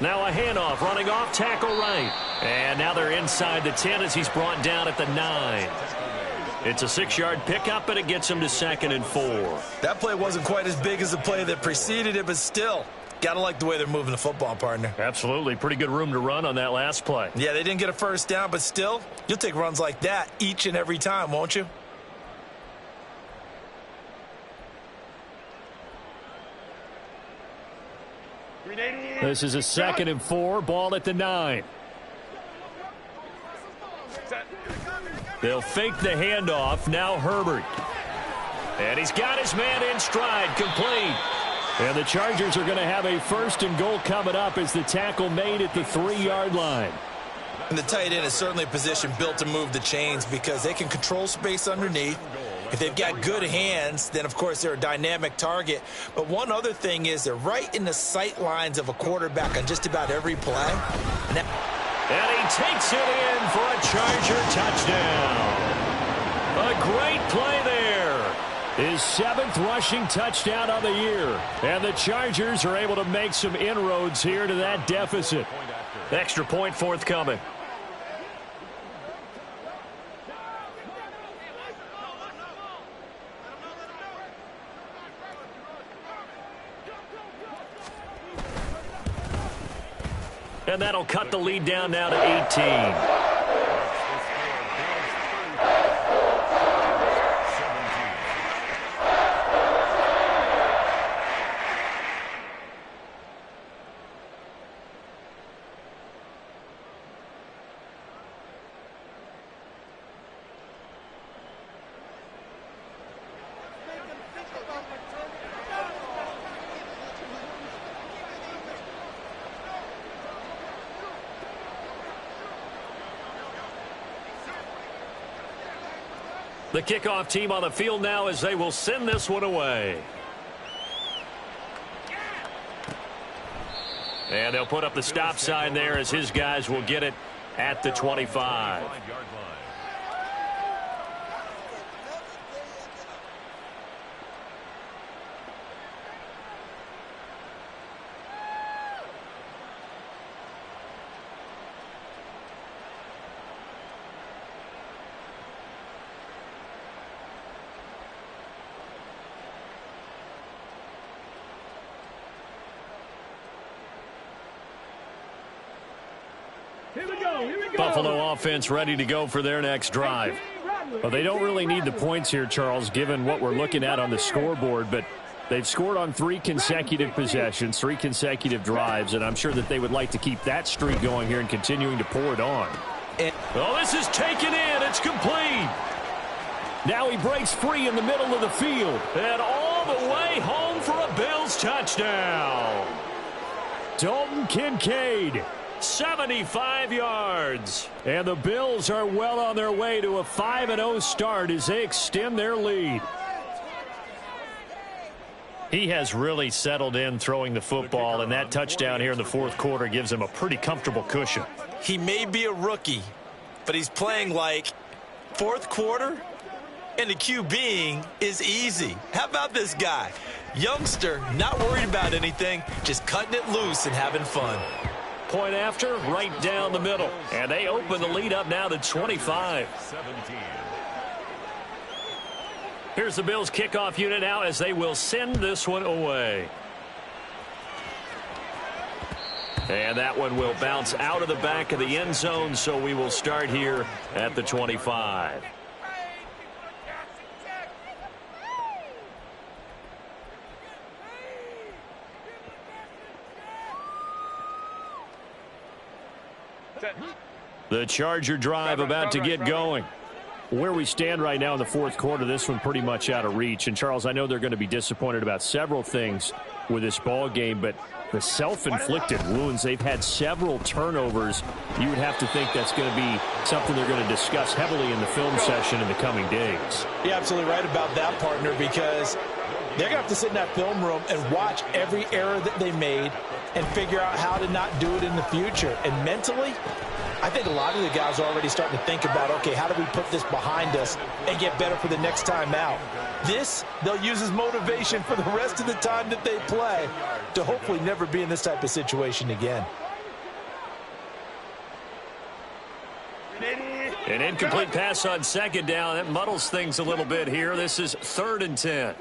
Now a handoff, running off tackle right. And now they're inside the 10 as he's brought down at the 9. It's a 6-yard pickup, but it gets him to 2nd and 4. That play wasn't quite as big as the play that preceded it, but still, got to like the way they're moving the football, partner. Absolutely. Pretty good room to run on that last play. Yeah, they didn't get a first down, but still, you'll take runs like that each and every time, won't you? This is a 2nd and 4, ball at the 9. They'll fake the handoff. Now Herbert. And he's got his man in stride, complete. And the Chargers are going to have a 1st and goal coming up as the tackle made at the 3-yard line. And the tight end is certainly a position built to move the chains because they can control space underneath. If they've got good hands, then, of course, they're a dynamic target. But one other thing is they're right in the sight lines of a quarterback on just about every play. And he takes it in for a Charger touchdown. A great play there. His 7th rushing touchdown of the year. And the Chargers are able to make some inroads here to that deficit. Extra point forthcoming. And that'll cut the lead down now to 18. The kickoff team on the field now as they will send this one away. And they'll put up the stop sign there as his guys will get it at the 25. Here we go. Here we go. Buffalo offense ready to go for their next drive. Well, they don't really need the points here, Charles, given what we're looking at on the scoreboard, but they've scored on 3 consecutive possessions, 3 consecutive drives, and I'm sure that they would like to keep that streak going here and continuing to pour it on. Oh, this is taken in. It's complete. Now he breaks free in the middle of the field. And all the way home for a Bills touchdown. Dalton Kincaid. 75 yards. And the Bills are well on their way to a 5-0 start as they extend their lead. He has really settled in throwing the football, and that touchdown here in the 4th quarter gives him a pretty comfortable cushion. He may be a rookie, but he's playing like 4th quarter, and the QBing is easy. How about this guy? Youngster, not worried about anything, just cutting it loose and having fun. Point after, right down the middle. And they open the lead up now to 25. Here's the Bills kickoff unit now as they will send this one away. And that one will bounce out of the back of the end zone, so we will start here at the 25. The Charger drive about to get going. Where we stand right now in the 4th quarter, this one pretty much out of reach. And, Charles, I know they're going to be disappointed about several things with this ball game, but the self-inflicted wounds, they've had several turnovers. You would have to think that's going to be something they're going to discuss heavily in the film session in the coming days. You're absolutely right about that, partner, because they're going to have to sit in that film room and watch every error that they made and figure out how to not do it in the future. And mentally, I think a lot of the guys are already starting to think about, okay, how do we put this behind us and get better for the next time out? This, they'll use as motivation for the rest of the time that they play to hopefully never be in this type of situation again. An incomplete pass on second down. That muddles things a little bit here. This is 3rd and 10.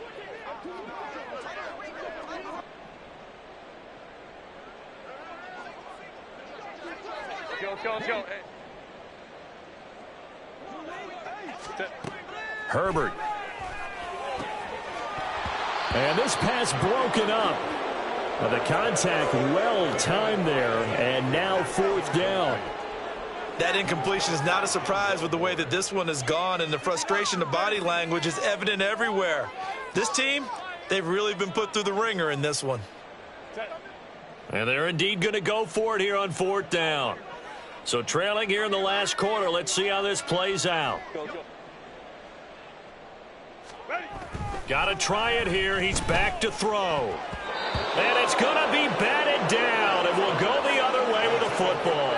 Go. Herbert. And this pass broken up. Well, the contact well timed there, and now 4th down. That incompletion is not a surprise with the way that this one has gone, and the frustration, the body language is evident everywhere. This team, they've really been put through the ringer in this one. And they're indeed going to go for it here on 4th down. So trailing here in the last quarter, let's see how this plays out. Got to try it here. He's back to throw. And it's going to be batted down, and we'll go the other way with the football.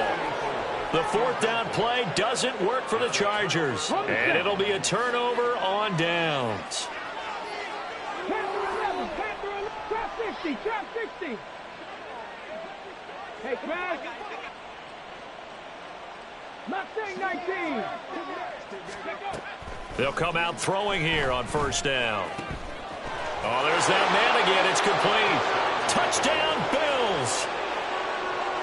The 4th down play doesn't work for the Chargers, and it'll be a turnover on downs. Trap 60. Hey, Craig. Mustang 19. They'll come out throwing here on 1st down. Oh, there's that man again. It's complete. Touchdown, Bills.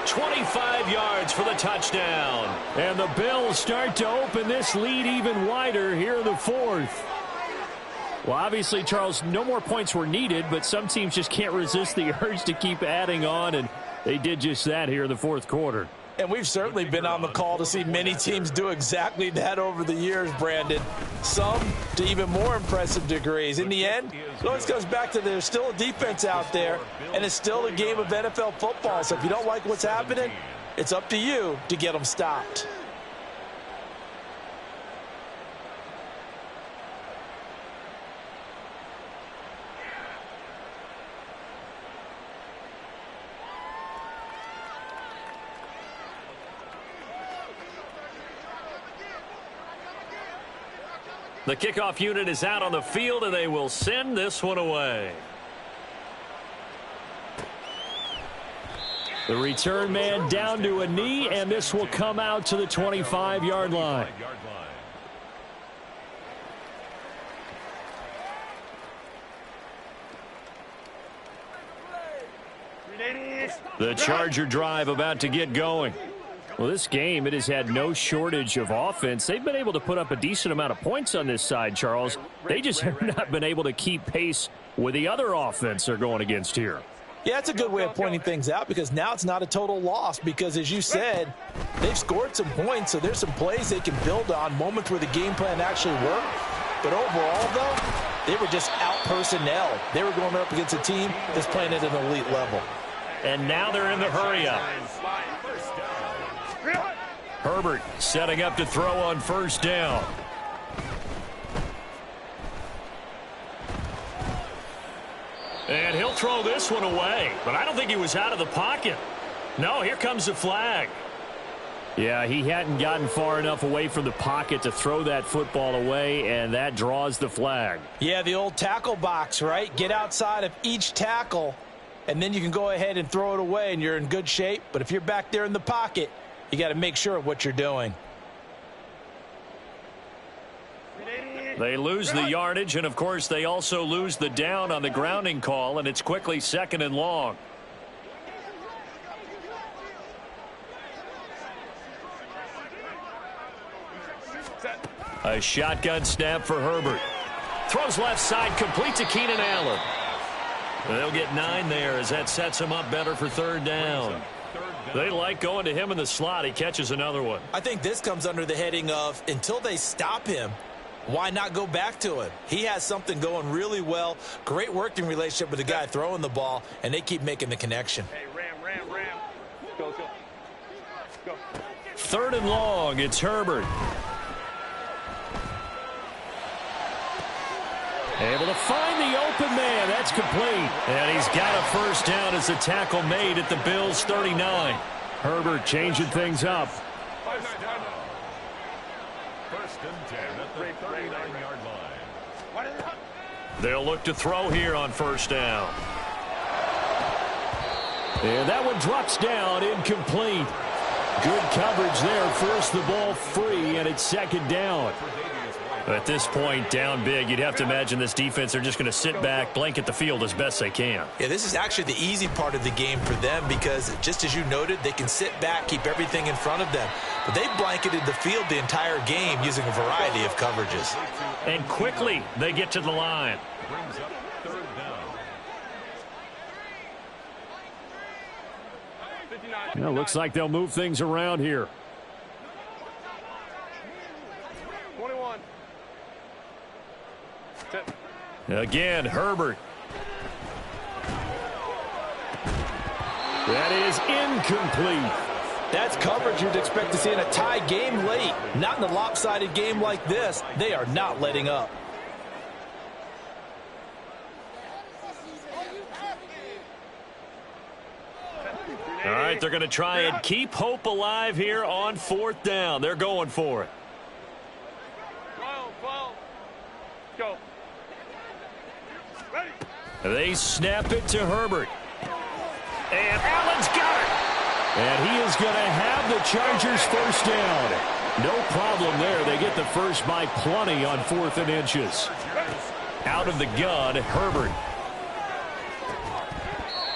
25 yards for the touchdown. And the Bills start to open this lead even wider here in the 4th. Well, obviously, Charles, no more points were needed, but some teams just can't resist the urge to keep adding on, and they did just that here in the 4th quarter. And we've certainly been on the call to see many teams do exactly that over the years, Brandon. Some to even more impressive degrees. In the end, it always comes back to there's still a defense out there, and it's still a game of NFL football. So if you don't like what's happening, it's up to you to get them stopped. The kickoff unit is out on the field, and they will send this one away. The return man down to a knee, and this will come out to the 25-yard line. The Charger drive about to get going. Well, this game, it has had no shortage of offense. They've been able to put up a decent amount of points on this side, Charles. They just have not been able to keep pace with the other offense they're going against here. Yeah, it's a good way of pointing things out because now it's not a total loss because, as you said, they've scored some points, so there's some plays they can build on, moments where the game plan actually worked. But overall, though, they were just out-personnel. They were going up against a team that's playing at an elite level. And now they're in the hurry-up. Herbert setting up to throw on 1st down. And he'll throw this one away, but I don't think he was out of the pocket. No, here comes the flag. Yeah, he hadn't gotten far enough away from the pocket to throw that football away, and that draws the flag. Yeah, the old tackle box, right? Get outside of each tackle, and then you can go ahead and throw it away, and you're in good shape. But if you're back there in the pocket, you got to make sure of what you're doing. They lose the yardage, and, of course, they also lose the down on the grounding call, and it's quickly 2nd and long. A shotgun snap for Herbert. Throws left side, complete to Keenan Allen. They'll get 9 there as that sets him up better for 3rd down. They like going to him in the slot. He catches another one. I think this comes under the heading of until they stop him, why not go back to him? He has something going really well. Great working relationship with the guy throwing the ball, and they keep making the connection. Hey, Ram. Go. 3rd and long. It's Herbert. Able to find the open man. That's complete. And he's got a 1st down as the tackle made at the Bills' 39. Herbert changing things up. and 10 at the 39-yard line. They'll look to throw here on first down. And that one drops down, incomplete. Good coverage there, forced the ball free, and it's second down. At this point, down big, you'd have to imagine this defense, they're just going to sit back, blanket the field as best they can. Yeah, this is actually the easy part of the game for them because, just as you noted, they can sit back, keep everything in front of them. But they blanketed the field the entire game using a variety of coverages. And quickly, they get to the line. Brings up third down. Well, looks like they'll move things around here. 21. Again, Herbert. That is incomplete. That's coverage you'd expect to see in a tie game late. Not in a lopsided game like this. They are not letting up. All right, they're going to try and keep hope alive here on fourth down. They're going for it. 12. Go. Ready. They snap it to Herbert. And Allen's got it. And he is going to have the Chargers first down. No problem there. They get the first by plenty on 4th and inches. Out of the gun, Herbert.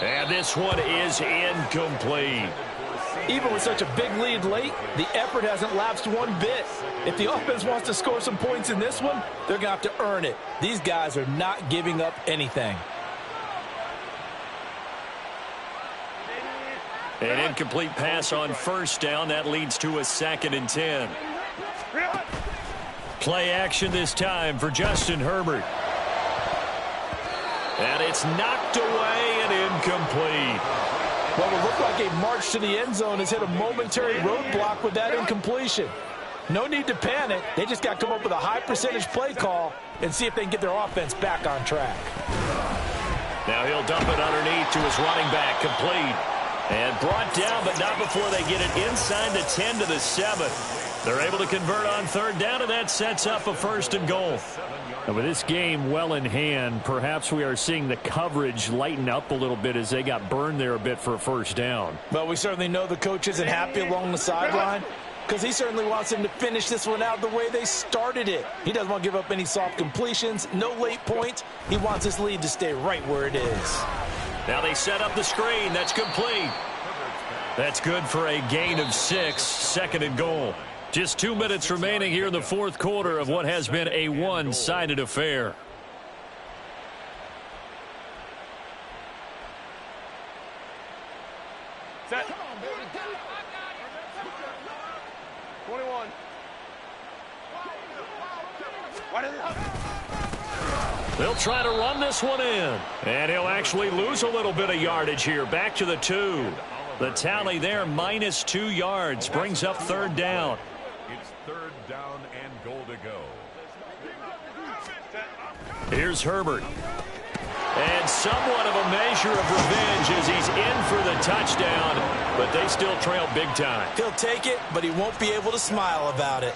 And this one is incomplete. Even with such a big lead late, the effort hasn't lapsed one bit. If the offense wants to score some points in this one, they're going to have to earn it. These guys are not giving up anything. An incomplete pass on first down. That leads to a 2nd and 10. Play action this time for Justin Herbert. And it's knocked away and incomplete. What would look like a march to the end zone has hit a momentary roadblock with that incompletion. No need to panic. They just got to come up with a high percentage play call and see if they can get their offense back on track. Now he'll dump it underneath to his running back, complete. And brought down, but not before they get it inside the 10 to the 7. They're able to convert on third down, and that sets up a 1st and goal. And with this game well in hand, perhaps we are seeing the coverage lighten up a little bit as they got burned there a bit for a first down. But we certainly know the coach isn't happy along the sideline because he certainly wants them to finish this one out the way they started it. He doesn't want to give up any soft completions, no late points. He wants his lead to stay right where it is. Now they set up the screen. That's complete. That's good for a gain of 6, 2nd and goal. Just 2 minutes remaining here in the 4th quarter of what has been a one-sided affair. Set. 21. They'll try to run this one in. And he'll actually lose a little bit of yardage here. Back to the 2. The tally there, minus 2 yards. Brings up third down. It's third down and goal to go. Here's Herbert. And somewhat of a measure of revenge as he's in for the touchdown. But they still trail big time. He'll take it, but he won't be able to smile about it.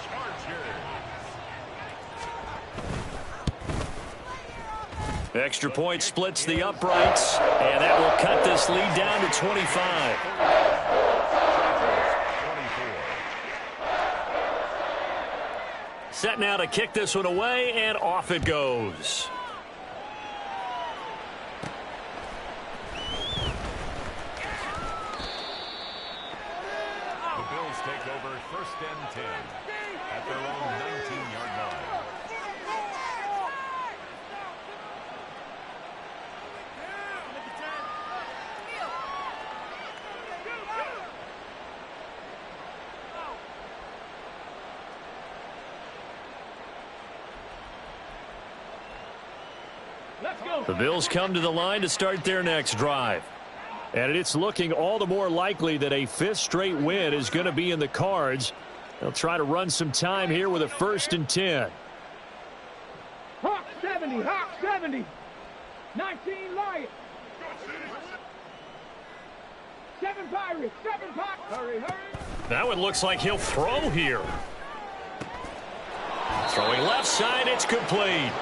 Extra point splits the uprights, and that will cut this lead down to 25. Set now to kick this one away, and off it goes. The Bills take over 1st and 10 at their own 19-yard line. The Bills come to the line to start their next drive. And it's looking all the more likely that a 5th straight win is going to be in the cards. They'll try to run some time here with a 1st and 10. Hawk 70, Hawk 70. 19 Lions. 7 Pirates, 7 Pirates. Hurry, hurry. That one looks like he'll throw here. Throwing left side, it's complete.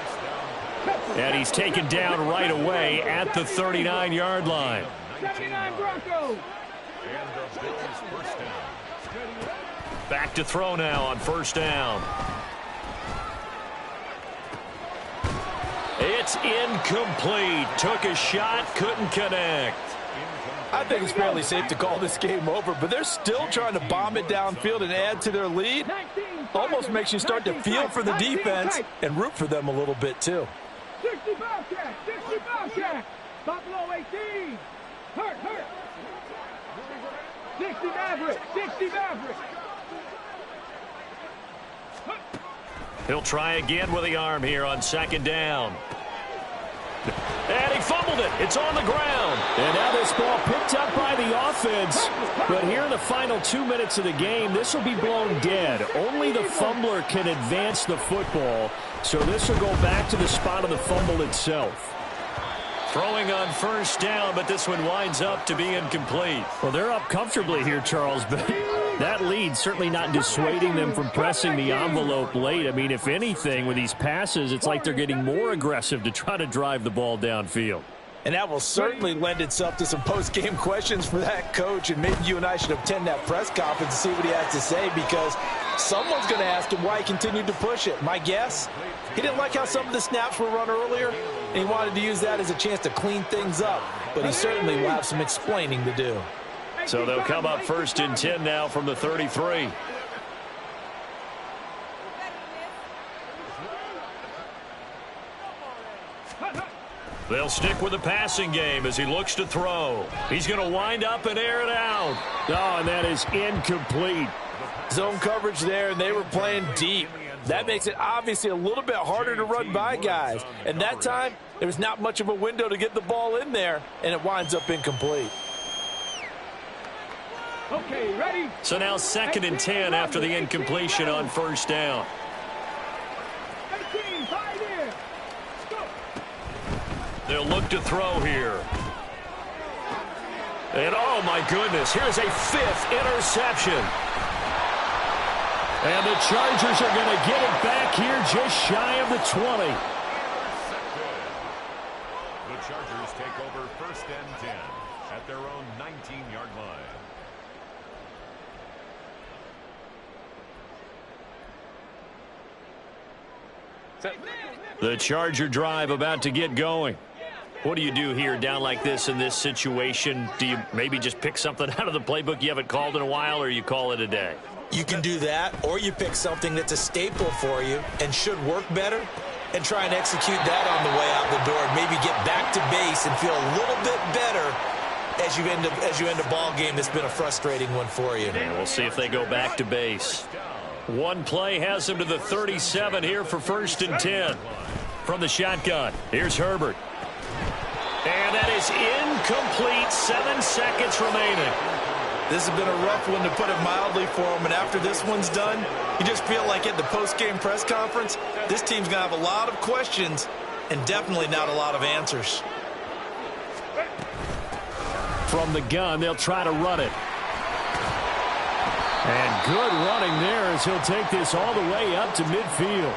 And he's taken down right away at the 39-yard line. 79 Broncos. Back to throw now on first down. It's incomplete. Took a shot, couldn't connect. I think it's fairly safe to call this game over, but they're still trying to bomb it downfield and add to their lead. Almost makes you start to feel for the defense and root for them a little bit, too. 60 Bobcats, 60 Bobcats. Buffalo 18. Hurt. 60 Mavericks, 60 Mavericks. He'll try again with the arm here on second down. And he fumbled it. It's on the ground. And now this ball picked up by the offense. But here in the final 2 minutes of the game, this will be blown dead. Only the fumbler can advance the football. So this will go back to the spot of the fumble itself. Throwing on first down, but this one winds up to be incomplete. Well, they're up comfortably here, Charles, but that lead certainly not dissuading them from pressing the envelope late. I mean, if anything, with these passes, it's like they're getting more aggressive to try to drive the ball downfield. And that will certainly lend itself to some post-game questions for that coach, and maybe you and I should attend that press conference and see what he has to say, because someone's going to ask him why he continued to push it. My guess, he didn't like how some of the snaps were run earlier, and he wanted to use that as a chance to clean things up. But he certainly will have some explaining to do. So they'll come up first and 10 now from the 33. They'll stick with the passing game as he looks to throw. He's going to wind up and air it out. Oh, and that is incomplete. Zone coverage there, and they were playing deep. That makes it obviously a little bit harder to run by guys. And that time, there was not much of a window to get the ball in there, and it winds up incomplete. Okay, ready? So now second and 10 after the incompletion on first down. 18, 5 in. Go. They'll look to throw here. And oh my goodness, here's a fifth interception. And the Chargers are going to get it back here just shy of the 20. The Chargers take over first and 10 at their own 19-yard line. The Charger drive about to get going. What do you do here down like this in this situation? Do you maybe just pick something out of the playbook you haven't called in a while, or you call it a day? You can do that, or you pick something that's a staple for you and should work better and try and execute that on the way out the door and maybe get back to base and feel a little bit better as you end a ball game that's been a frustrating one for you. And we'll see if they go back to base. One play has him to the 37 here for first and 10. From the shotgun, here's Herbert. And that is incomplete. 7 seconds remaining. This has been a rough one, to put it mildly, for him. And after this one's done, you just feel like at the post-game press conference, this team's going to have a lot of questions and definitely not a lot of answers. From the gun, they'll try to run it. And good running there as he'll take this all the way up to midfield.